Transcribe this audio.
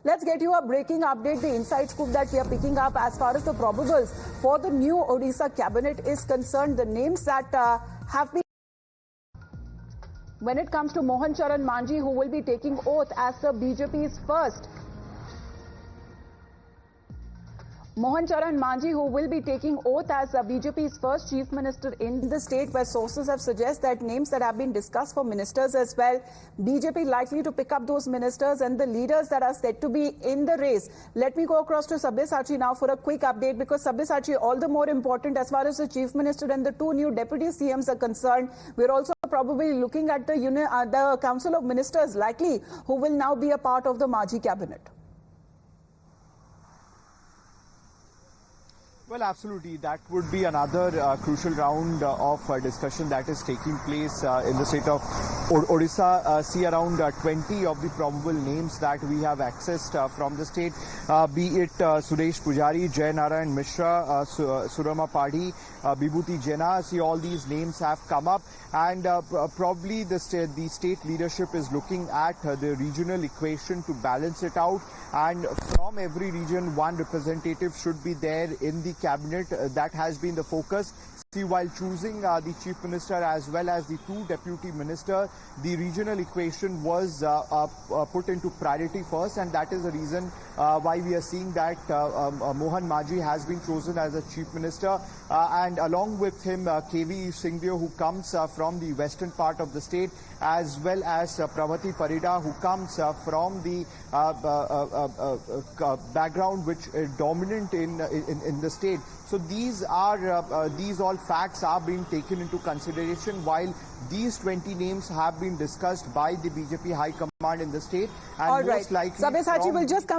Let's get you a breaking update, the inside scoop that we are picking up as far as the probables for the new Odisha cabinet is concerned. The names that have been, when it comes to Mohan Charan Manjhi, who will be taking oath as the BJP's first. Mohan Charan Manjhi, who will be taking oath as BJP's first chief minister in the state, where sources have suggested that names that have been discussed for ministers as well. BJP likely to pick up those ministers and the leaders that are said to be in the race. Let me go across to Sabyasachi now for a quick update, because Sabyasachi, all the more important as far as the chief minister and the two new deputy CMs are concerned. We're also probably looking at the Council of Ministers likely who will now be a part of the Manjhi cabinet. Well, absolutely. That would be another crucial round of discussion that is taking place in the state of Odisha. See around 20 of the probable names that we have accessed from the state, be it Suresh Pujari, Jay Narayan Mishra, Surama Padhi, Bibhuti Jena. See, all these names have come up, and probably the state leadership is looking at the regional equation to balance it out, and from every region one representative should be there in the cabinet. That has been the focus. See, while choosing the chief minister as well as the two deputy ministers, the regional equation was put into priority first, and that is the reason why we are seeing that Mohan Manjhi has been chosen as a chief minister, and along with him KV Singhdeo, who comes from the western part of the state, as well as Pravati Parida, who comes from the background which is dominant in the state. So these all facts are being taken into consideration while these 20 names have been discussed by the BJP High Command in the state. And all right, most likely Sabyasachi will just come